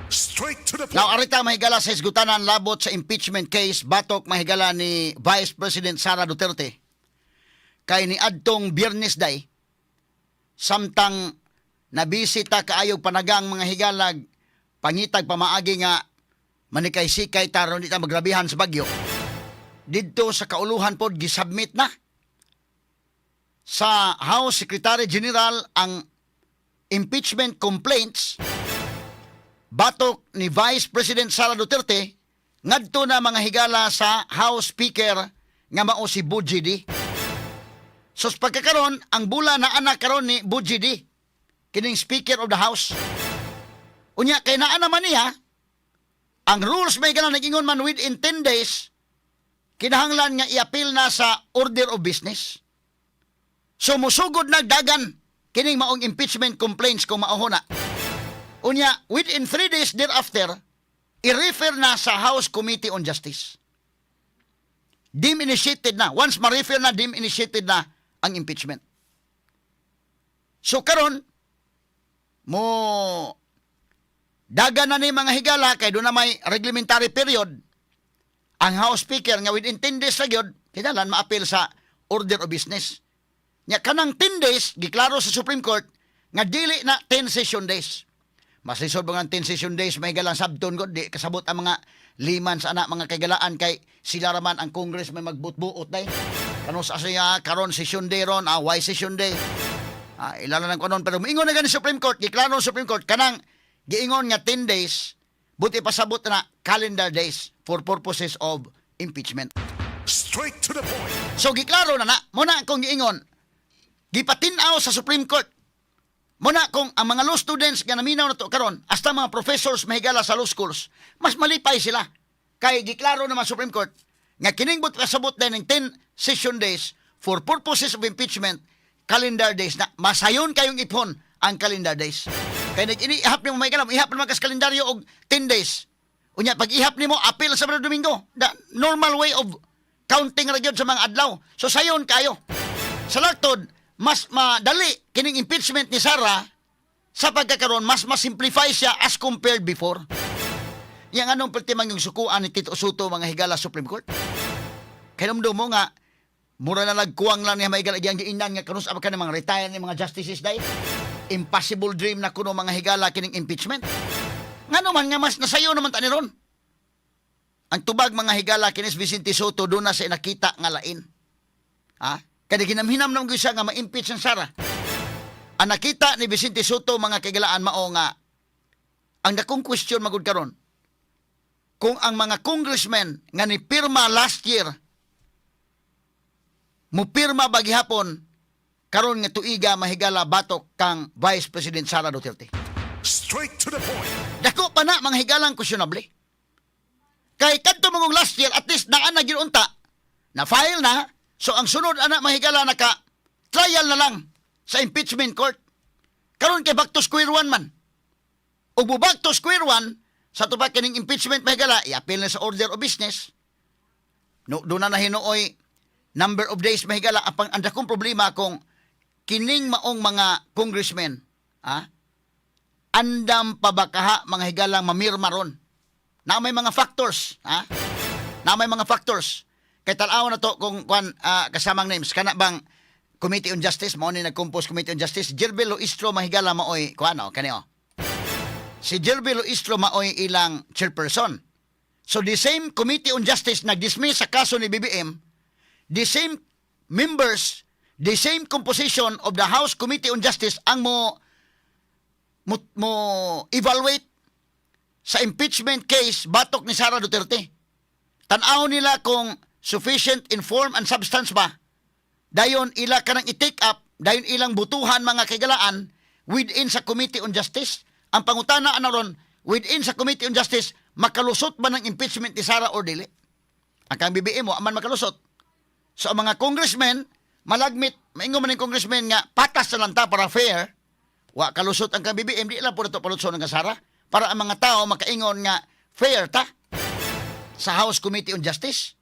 Straight to the point. Now, arita mahigala sa isgutanan labot sa impeachment case batok mahigala ni Vice President Sara Duterte kay ni adtong Biyernes day samtang nabisita kaayog panagang mga higalag pangitag pamaagi nga manikay-sikay taron di ta magrabihan sa bagyo. Didto sa kauluhan pod gisubmit na sa House Secretary General ang impeachment complaints batok ni Vice President Sara Duterte ngadto na mga higala sa House Speaker nga mao si Bujidi. So sa pagkakaroon, ang bula na anak karon ni Bujidi, kining Speaker of the House. Unya kay naa naman niya, ang rules may ganang nag-ingon man within 10 days, kinahanglan nga i-appeal na sa order of business. So musugod na dagan kining maong impeachment complaints kung mauho na. Unya, within 3 days thereafter, i-refer na sa House Committee on Justice. Deem initiated na. Once ma-refer na, deem initiated na ang impeachment. So karon mo dagan na ni mga higala kay doon na may reglementary period ang House Speaker nga within 10 days ra gyud kinahanglan ma-appeal sa order of business. Nya kanang 10 days giklaro sa Supreme Court nga dili na 10 session days. Mas lisod mga 10 session days may galang sabton gud di kasabot ang mga liman sa anak mga kagalaan kay sila raman ang Congress may magbutbuot day. Kano sa siya karon session day ron, why session day? Ilala lang kanon pero moingon na gani Supreme Court, giklaro sa Supreme Court kanang giingon nga 10 days buti pasabot na calendar days for purposes of impeachment. Straight to the point. So giklaro na muna akong giingon gipatin-aw sa Supreme Court. Muna kung ang mga law students nga naminaw na to karon hasta mga professors mahigala sa law schools mas malipay sila kay giklaro naman Supreme Court nga kining but kasabot din ng 10 session days for purposes of impeachment calendar days na masayon kayong ipon ang calendar days kay nag-ihap nimo mahigala ihap naman kas kalendaryo og 10 days unya pag ihap nimo appeal sa Sabado Domingo the normal way of counting ra gyud sa mga adlaw so sayon kayo sa latod mas madali kining impeachment ni Sara sa pagkakaroon mas simplify siya as compared before. Yang anong pertimang yung sukuan ni Tito Soto mga higala Supreme Court? Kaya mo nga mura na nagkuwang lang niya mahigala diyan giinan nga kanus ka ng mga retire ni mga justices dahil impossible dream na kuno mga higala kining impeachment. Ngano man nga mas nasayo naman ta ni ron. Ang tubag mga higala kinis Vicente Soto do na sa nakita nga lain. Kada ginamhinam nang siya nga ma-impeach ang Sara. Ang nakita ni Vicente Soto mga kagalaan mao nga ang dakong question magud karon kung ang mga congressmen nga ni pirma last year mo pirma bagihapon karon nga tuiga mahigala batok kang Vice President Sara Duterte. Straight to the point. Dako pa na mga higalang questionable. Kay kadto mong last year at least naa na gyud unta na file na. So ang sunod anak mahigala naka trial na lang sa impeachment court. Karon kay back to square one man. Ug mo back to square one sa tubag kining impeachment mahigala i-appeal na sa order of business. No do na hinuoy number of days mahigala apang anda kong problema kung kining maong mga congressmen andam pabakaha mga higalang mamirma ron. Na may mga factors, na may mga factors. Kay tanaw na to kung kasamang names kana bang Committee on Justice mao ni nag-compose Committee on Justice Jervil Loistro mahigala maoy kuano kanio. Si Jervil Loistro maoy ilang chairperson. So the same Committee on Justice nag-dismiss sa kaso ni BBM, the same members, the same composition of the House Committee on Justice ang mo evaluate sa impeachment case batok ni Sara Duterte. Tanaw nila kung sufficient inform and substance ba? Dayon ila kanang i-take up, dayon ilang butuhan mga kagalaan within sa Committee on Justice. Ang pangutana ana ron, within sa Committee on Justice, makalusot ba ng impeachment ni Sara or dili? Ang kang BBM mo, aman makalusot. So ang mga congressmen, malagmit, maingon man ng congressmen nga, patas na lang ta para fair, wa kalusot ang kang BBM, di lang po na ito palusot ng Sara, para ang mga tao makaingon nga, fair ta sa House Committee on Justice.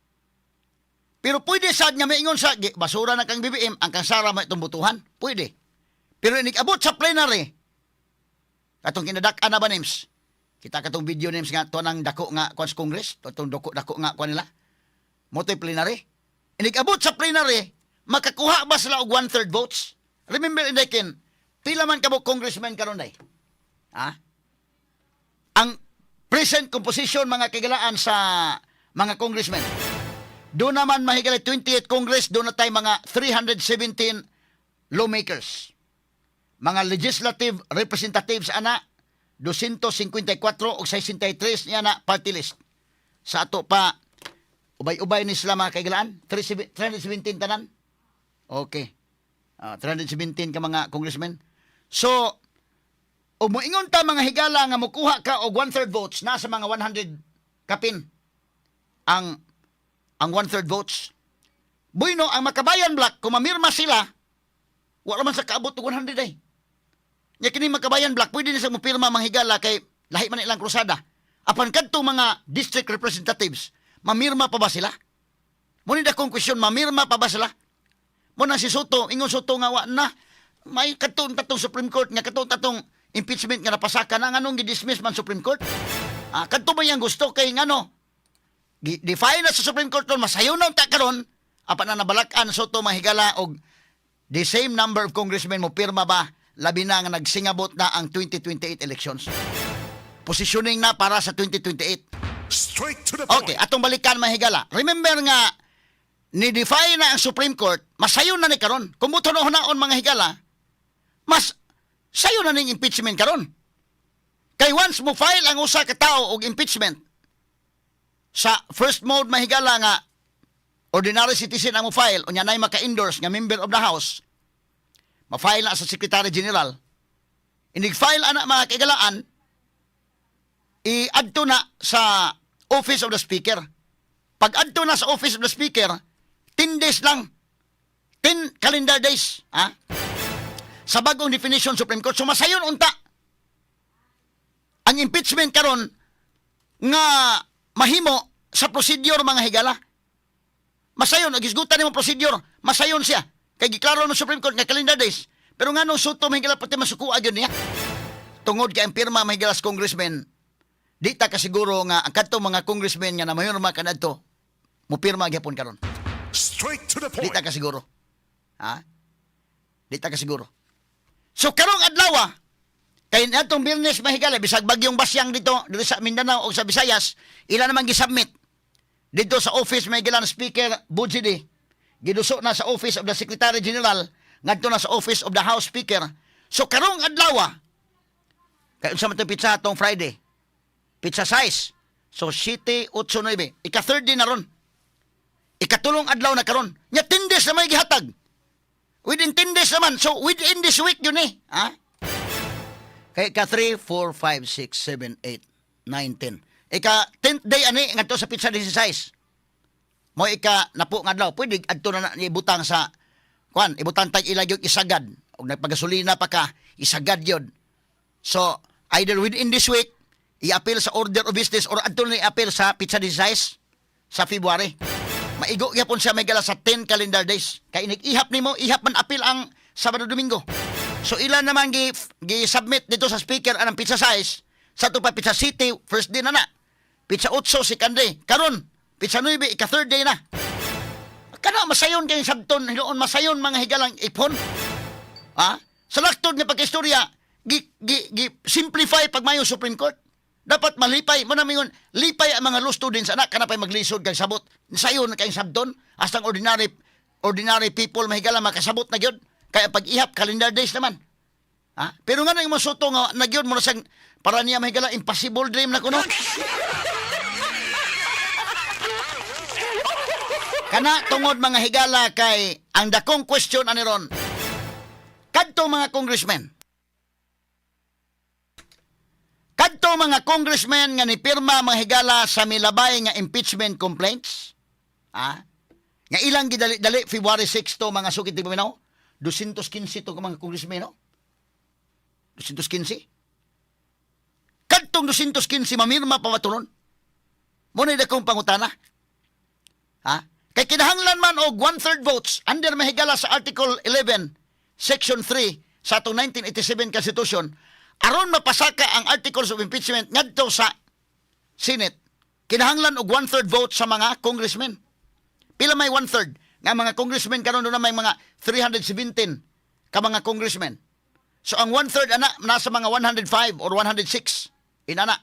Pero pwede sad nga maingon sa basura na kang BBM ang kang Sara may tumbutuhan. Pwede. Pero inig abot sa plenary. Katong kinadak-an na ba names? Kita katong video names nga to nang dako nga kwan sa Congress, tong dako nga kwan nila. Motoy plenary. Inigabot sa plenary, makakuha ba sila og 1/3 votes? Remember Indekin, pila man kabo congressman karon day? Ha? Ang present composition mga kagalaan sa mga congressmen. Doon naman mahigala 28 Congress, doon na tayo mga 317 lawmakers. Mga legislative representatives ana 254 o 63 niya na party list. Sa ato pa ubay-ubay ni sila mga kaigalaan 317 tanan. Okay. 317 ka mga congressmen. So umuingon ta mga higala nga mukuha ka og 1/3 votes nasa mga 100 kapin ang 1/3 votes. Bueno, ang Makabayan Black kung mamirma sila wala man sa kaabot og 100 ay. Nya kini Makabayan Black pwede ni sa mopirma mga higala kay lahi man ilang krusada. Apan kadto mga district representatives, mamirma pa ba sila? Mo ni dakong question, mamirma pa ba sila? Mo na si Soto, ingon Soto nga wa na may katong tatong Supreme Court nga katong tatong impeachment nga napasaka na nganong gi-dismiss man Supreme Court. Kadto ba yang gusto kay ngano? Define na sa Supreme Court masayo na ta karon apan na nabalak-an Soto mahigala og the same number of congressmen mo pirma ba labi na nga nagsingabot na ang 2028 elections. Positioning na para sa 2028. Straight to the point. Okay, atong balikan mahigala. Remember nga ni-define na ang Supreme Court, masayo na ni karon. Kung buto naon mga higala, mas sayo na ning impeachment karon. Kay once mo file ang usa ka tawo og impeachment sa first mode mahigala nga ordinary citizen ang mo file unya nay maka-endorse nga member of the House. Ma-file na sa Secretary General. Inig-file ana mga kaigalaan i-adto na sa Office of the Speaker. Pag adto na sa Office of the Speaker, 10 days lang. 10 calendar days. Sa bagong definition Supreme Court. So masayon unta. Ang impeachment karon nga mahimo sa procedure mga higala. Masayon, nagisgutan ni mo procedure. Masayon siya. Kay giklaro ng Supreme Court nga calendar days. Pero nga nung Soto mahigala pati masukuha yun niya. Tungod kay ang pirma mahigala sa congressman, di ta kasiguro nga ang kadto mga congressmen nga na mayroon kanadto mo pirma gyapon karon. Straight to the Di point. ta kasiguro. Di ta kasiguro. So karong adlaw kay natong Biyernes mahigala bisag bagyong basyang dito sa Mindanao o sa Visayas, ila naman gi-submit dito sa office mahigala ng Speaker Bujidi. Giduso na sa Office of the Secretary General ngadto na sa Office of the House Speaker. So karong adlaw kay unsa man to pizza tong Friday? Pizza size. So, 7, 8, 9. Ika-3 na ron. Ikatulong adlaw na karon. Nya 10 days na may gihatag. Within 10 days naman. So, within this week yun eh. Kaya ika-3, 4, 5, 6, 7, 8, 9, 10. Ika-10th day ani nga to sa pizza size. Mo ika-napo nga adlaw. Pwede adto na ibutang sa ibutang tag ilag yung isagad. O nagpagasolina pa ka, isagad yun. So, either within this week, i-appeal sa order of business or adto na i-appeal sa pizza size sa February. Maigo gyapon siya may gala sa 10 calendar days. Kay ihap nimo, ihap man appeal ang Sabado Domingo. So ilan naman gi-submit dito sa speaker anang pizza size sa to pa pizza city first day na. Pizza 8 second day. Karon, pizza 9 ika-third day na. Kana masayon kay sabton hiloon masayon mga higalang ipon. Sa laktod nga pagkaistorya, simplify pag mayo Supreme Court. Dapat malipay mo na mingon lipay ang mga law students anak kana pay maglisod kay sabot sayon kay sabton hasta ordinary people mahigala makasabot na gyud kay pag ihap calendar days naman pero nga nang masuto nga nagyud mo na sang para niya mahigala impossible dream na kuno kana tungod mga higala kay ang dakong question ani ron kadto mga congressmen kadto mga congressmen nga ni pirma mga higala sa milabay nga impeachment complaints, nga ilang gidali-dali February 6 to mga sukit di paminaw, 215 to mga congressmen, no? 215? Kadtong 215 mamirma pa matunon. Muna na kong pangutana. Kay kinahanglan man og 1/3 votes under mahigala sa Article 11, Section 3 sa atong 1987 Constitution, aron mapasaka ang articles of impeachment ngadto sa Senate, kinahanglan og 1/3 vote sa mga congressmen. Pila may 1/3 nga mga congressmen karon na may mga 317 ka mga congressmen. So ang 1/3 ana nasa mga 105 or 106 inana.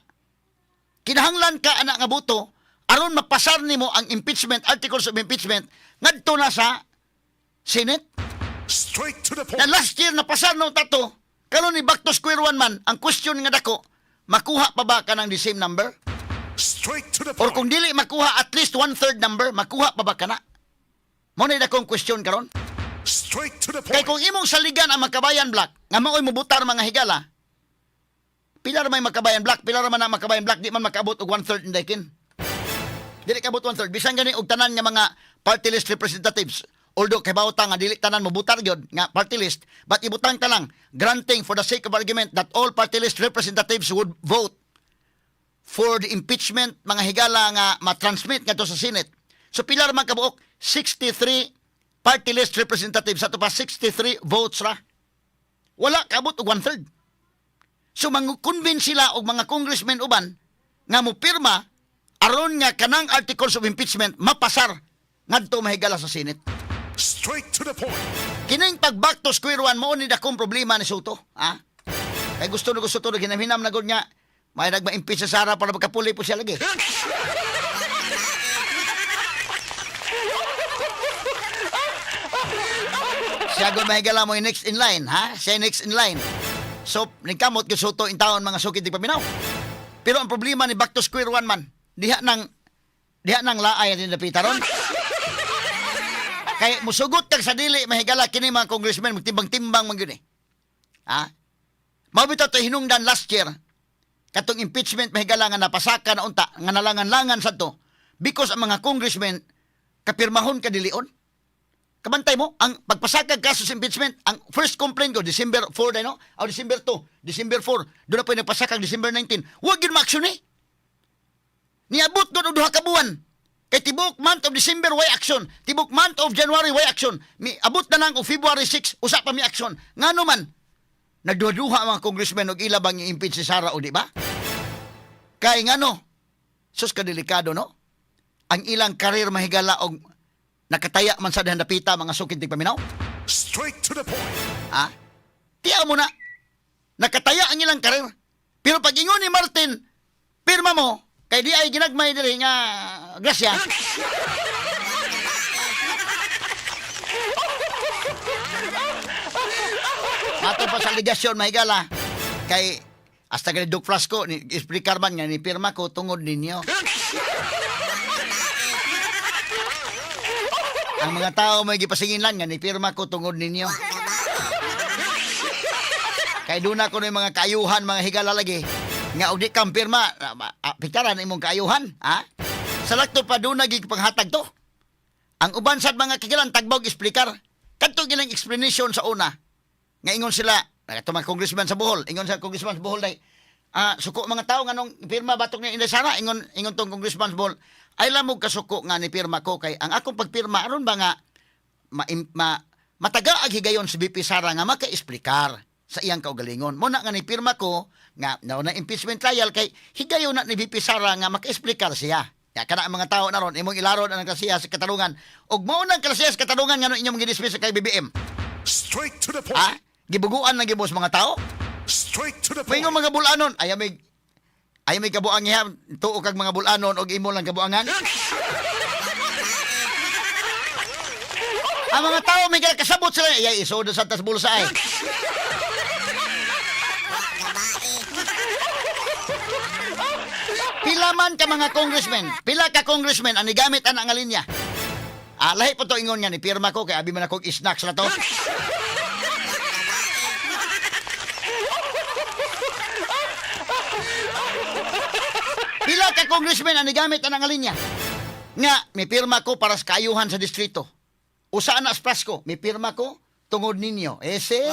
Kinahanglan ka ana nga boto aron mapasar nimo ang impeachment, articles of impeachment ngadto na sa Senate. Straight to the Na point. last year napasar no tato, karon ni back to square one man. Ang question nga dako, makuha pa ba ka ng the same number? Straight to the Or point. kung dili makuha at least 1/3 number, makuha pa ba ka na? Mo na dakong question karon. Straight to the Kay point. kung imong saligan ang Makabayan Black, nga mao'y mubutar mga higala, pila ra may Makabayan Black, pila ra man ang Makabayan Black, di man makaabot og 1/3 inday Dili kaabot 1/3. Bisan gani og tanan nga mga party list representatives. Although kay bawta nga dili tanan mobutar gyud nga party list, but ibutang ta lang granting for the sake of argument that all party list representatives would vote for the impeachment mga higala nga ma-transmit ngadto sa Senate. So pila ra man kabuok 63 party list representatives sa pa 63 votes ra. Wala kaabot og 1/3. So mang-convince sila og mga congressmen uban nga mo pirma aron nga kanang articles of impeachment mapasar ngadto mahigala sa Senate. Straight to the point. Kining pag back to square one mo ni dakong problema ni Soto, ha? Kay gusto na Soto ginamhinam na gud nga may nagma-impeach sa Sara para magkapuli po siya lagi. Siya gud mahigala mo yung next in line, ha? Siya yung next in line. So, nagkamot ko Soto in taon mga sukid di paminaw. Pero ang problema ni back to square one man, diha nang laay ang tinapitaron. Kay musugot kag sa dili mahigala kini mga congressmen magtimbang-timbang man gyud eh. Ha? Mao bitaw to hinungdan last year. Katong impeachment mahigala nga napasaka na unta nga nalangan-langan sa to because ang mga congressmen kapirmahon kadilion. Kabantay mo ang pagpasaka kaso sa impeachment, ang first complaint ko December 4 day no, o December 2, December 4, do na pa nagpasaka December 19. Wa gyud ma-action eh. Niabot gud og duha ka buwan. Kay tibok month of December, way action. Tibok month of January, way action. Abot na lang o February 6, usa pa mi action. Nga naman, nagduha-duha ang mga congressmen og ilabang i-impeach si Sara o di ba? Kay nga no, sus kadelikado no? Ang ilang karir mahigala og nakataya man sa dahandapita mga sukid tig paminaw. Straight to the point. Ha? Tiyaw mo na, nakataya ang ilang karir. Pero pag ingon ni Martin, pirma mo, kay di ay ginagmay diri nga grasya. Ato pa sa ligasyon mahigala kay hasta kay Doc Flasco ni explicar man nga ni pirma ko tungod ninyo. Ang mga tao may gipasingin lang nga ni pirma ko tungod ninyo. Kay doon ako ng mga kaayuhan mga higala lagi. Nga og di kang pirma, pitaran imong kaayuhan, ha? Sa lakto pa doon naging panghatag to. Ang uban sad mga kikilan tagbog explicar. Kadto gilang explanation sa una. Nga ingon sila, ato mga congressman sa Bohol, ingon sa congressman sa Bohol day, suko mga tao nga nung pirma batok ni Inday Sara, ingon tong congressman sa Bohol, ay lamog kasuko nga ni pirma ko kay ang akong pagpirma aron ba nga mataga ag higayon si BP Sara nga maka-explicar sa iyang kaugalingon. Muna nga ni pirma ko nga na impeachment trial kay higayon na ni BP Sara nga maka-explicar siya. Ya kana ang mga tao naron imong ilaron ang kasiya sa katarungan ug mao nang kasiya sa katarungan nga inyong gidismiss kay BBM. Straight to the point. Ha? Gibuguan na gibos mga tao. Straight to the May point. mga bulanon ay may kabuang niya tuo kag mga bulanon og imo lang kabuangan. Ang mga tao may kasabot sila ay isodo sa tas bulsa ay. Pila man ka mga congressmen, pila ka congressmen ang nigamit ana nga linya. Lahi po to ingon nga ni pirma ko kay abi man akong snacks na to. Pila ka congressmen ang nigamit ana nga linya. Nga may pirma ko para sa kaayuhan sa distrito. Usa na spras ko, may pirma ko tungod ninyo. Ese.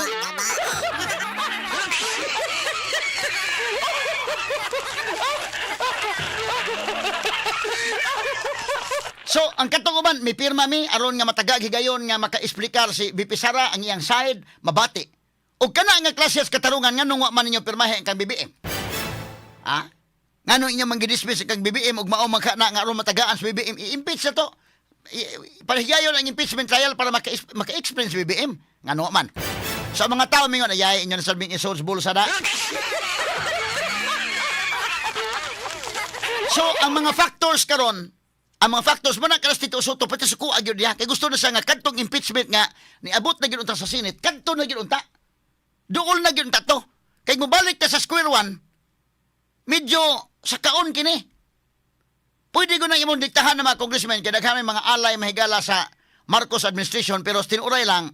So, ang katuguban, may pirma mi, aron nga matagag higayon nga maka-explicar si BP Sara ang iyang side, mabati. O kana nga klase sa katarungan nganong wa man ninyo pirmahe kang BBM. Ha? Ngano inyo manggidismiss kang BBM ug mao magkana nga aron matagaan sa BBM i-impeach na to. Pahigayon ang impeachment trial para maka-explain sa BBM. Ngano man. Sa mga tao mingon ayay inyo na sabing isols bulsa na. So ang mga factors karon, ang mga factors mo na kalas Tito Soto pati sa kuha gyud diha kay gusto na sa nga kadtong impeachment nga niabot na gyud unta sa Senate, kadto na gyud unta. Duol na gyud unta to. Kay mobalik ta sa square one, medyo sa kaon kini. Pwede ko nang imong diktahan ng mga congressmen kay daghan mga alay mahigala sa Marcos administration pero tinuray lang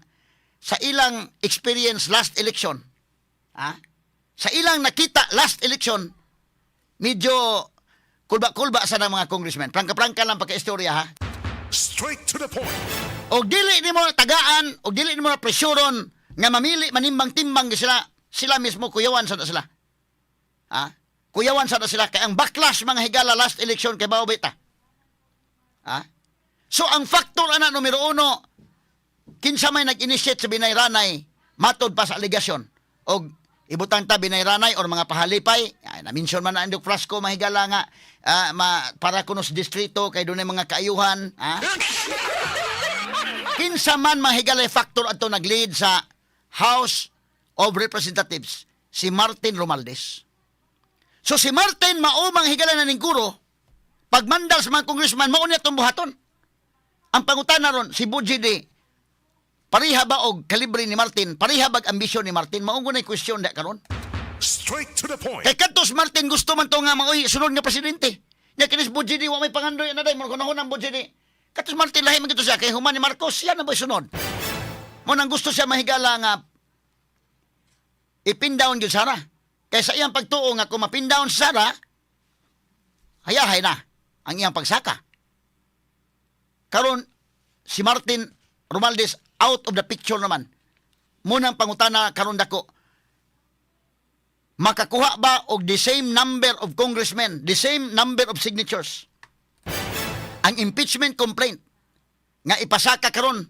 sa ilang experience last election. Ha? Sa ilang nakita last election, medyo kulba-kulba sa ng mga congressmen. Prangka-prangka lang pagka-istorya ha. Straight to the point. O dili ni mo tagaan, o dili ni mo na presyoron nga mamili manimbang-timbang sila mismo kuyawan sa na sila. Ha? Kuyawan sa na sila kay ang backlash mga higala last election kay Baobita. Ha? So ang factor ana numero 1 kinsa may nag-initiate sa binayranay matod pa sa aligasyon og ibutang ta binayranay or mga pahalipay na-mention man na Indok Frasco mahigala nga para kuno sa distrito kay dunay mga kaayuhan kinsa man mahigala factor adto nag-lead sa House of Representatives si Martin Romualdez. So si Martin mao manghigala na ning kuro pagmandal sa mga congressman mao niya tong buhaton. Ang pangutana ron si Bujidi pariha ba og kalibre ni Martin? Pariha ba ambisyon ni Martin? Maungo na question da karon. Straight to the point. Kay kadtos Martin gusto man to nga maoy sunod nga presidente. Nya kinis Bujidi wa may pangandoy na day mo kunahon ang Bujidi. Kadtos Martin lahi man gito siya kay human ni Marcos siya na ba sunod. Mo nang gusto siya mahigala nga ipin down gyud Sara. Kay sa iyang pagtuo nga kung mapin down si Sara hayahay na ang iyang pagsaka. Karon si Martin Romualdez out of the picture naman. Munang pangutana karon dako. Makakuha ba og the same number of congressmen, the same number of signatures? Ang impeachment complaint nga ipasaka karon,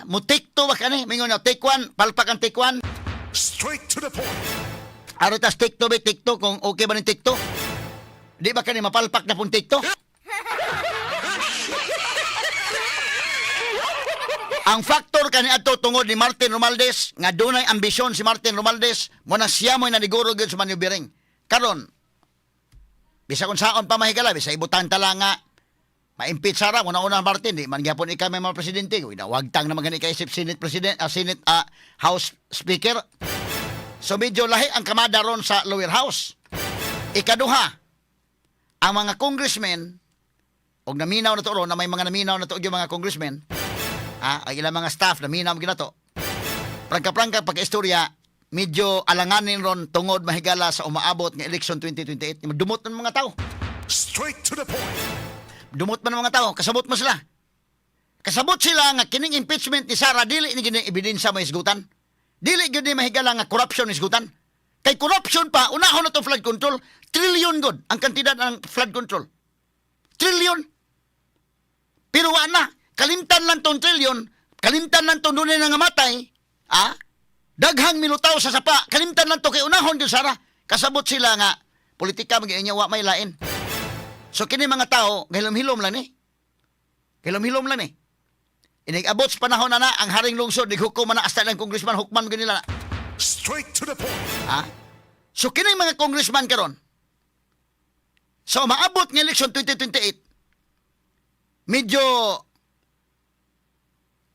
mo take two ba kani? Mingon na take one, palpak ang take one. Straight to the point. Aritas take two ba take two kung okay ba ni take two? Di ba kani mapalpak na pong take two? Ang factor kani adto tungod ni Martin Romualdez nga dunay ambisyon si Martin Romualdez mo na siya mo'y naniguro gyud sa manubiring. Karon bisa kun saon pa mahigala bisa ibutan tala nga ma-impeach Sara una Martin di man gyapon ika may mga presidente kuy wagtang na magani kay Senate President Senate House Speaker. So medyo lahi ang kamada ron sa lower house. Ikaduha ang mga congressmen og naminaw na to ron na may mga naminaw na to yung mga congressmen. Ang ilang mga staff na minam ginato. Prangka-prangka pagka-istorya, medyo alanganin ron tungod mahigala sa umaabot ng election 2028. Dumot man mga tao. Straight to the point. Dumot man mga tao. Kasabot mo sila. Kasabot sila nga kining impeachment ni Sara, dili ni gining ebidensya may isgutan. Dili gini mahigala nga corruption isgutan. Kay corruption pa, unahon na to flood control, trillion god ang kantidad ng flood control. Trillion. Pero na. Kalimtan lang tong trilyon, kalimtan lang tong dunay nga matay, daghang milutaw sa sapa, kalimtan lang to kay unahon gyud Sara. Kasabot sila nga politika maginya wa may lain. So kini mga tao, hilom-hilom lang ni. Hilom-hilom lang ni. Inig-abot sa panahon na ang haring lungsod nighukom na hasta lang congressman hukman gyud nila. Straight to the point. So kini mga congressman karon. So maabot ng election 2028. Medyo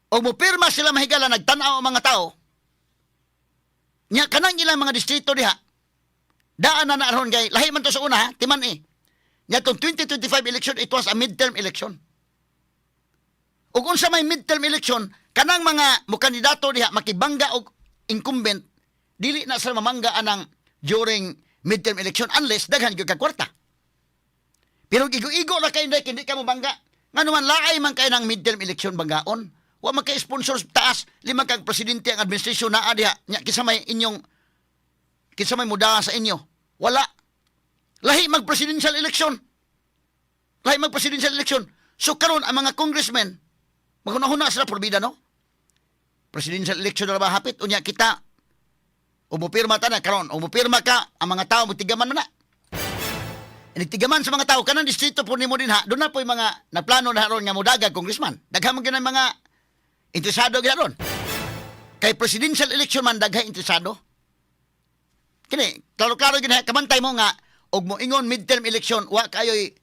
o mupirma sila mahigala nagtanaw ang mga tao nya kanang ilang mga distrito diha daan na naron kay lahi man to sa una timan nya tong 2025 election it was a midterm election ug unsa may midterm election kanang mga mokandidato diha makibangga og incumbent dili na sila mamangga anang during midterm election unless daghan gyud ka kwarta pero igo-igo ra kay hindi ka mo bangga ngano man laay man kay nang midterm election banggaon. Wa man kay sponsors taas, 5 kang presidente ang administrasyon naa diha. Nya kinsa may muda sa inyo? Wala. Lahi mag-presidential election. So karon ang mga congressmen maghunahuna sila porbida no? Presidential election na ba hapit unya kita Umupirma ta na karon, umupirma ka, ang mga tao magtigaman man na. Initigaman sa mga tao kanang distrito po nimo din ha. Doon na po yung mga naplano na haron nga modagag congressman. Daghan man gyud mga interesado gyud ron. Kay presidential election man daghay interesado. Kini, klaro-klaro gyud kamantay mo nga og mo ingon midterm election wa kayoy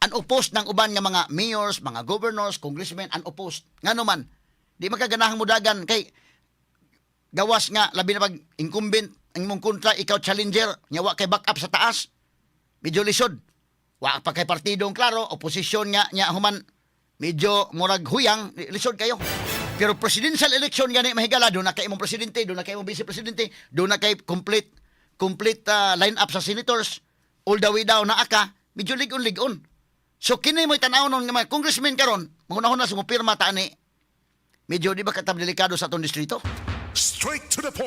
unopposed ng uban nga mga mayors, mga governors, congressmen unopposed. Ngano man, di makaganahang mudagan kay gawas nga labi na pag incumbent ang imong kontra ikaw challenger nya wa kay backup sa taas. Medyo lisod. Wa pa kay partidong klaro, oposisyon nga nya human medyo murag huyang, lisod kayo. Pero presidential election gani mahigala do na kay imong presidente, do na kay imong vice presidente, do na kay complete line up sa senators all the way down na aka, medyo ligon-ligon. So kini mo'y tan-aw ng mga congressmen karon, mahunahon na sumupirma ta ani. Medyo di ba katab delikado sa atong distrito? Straight to the point.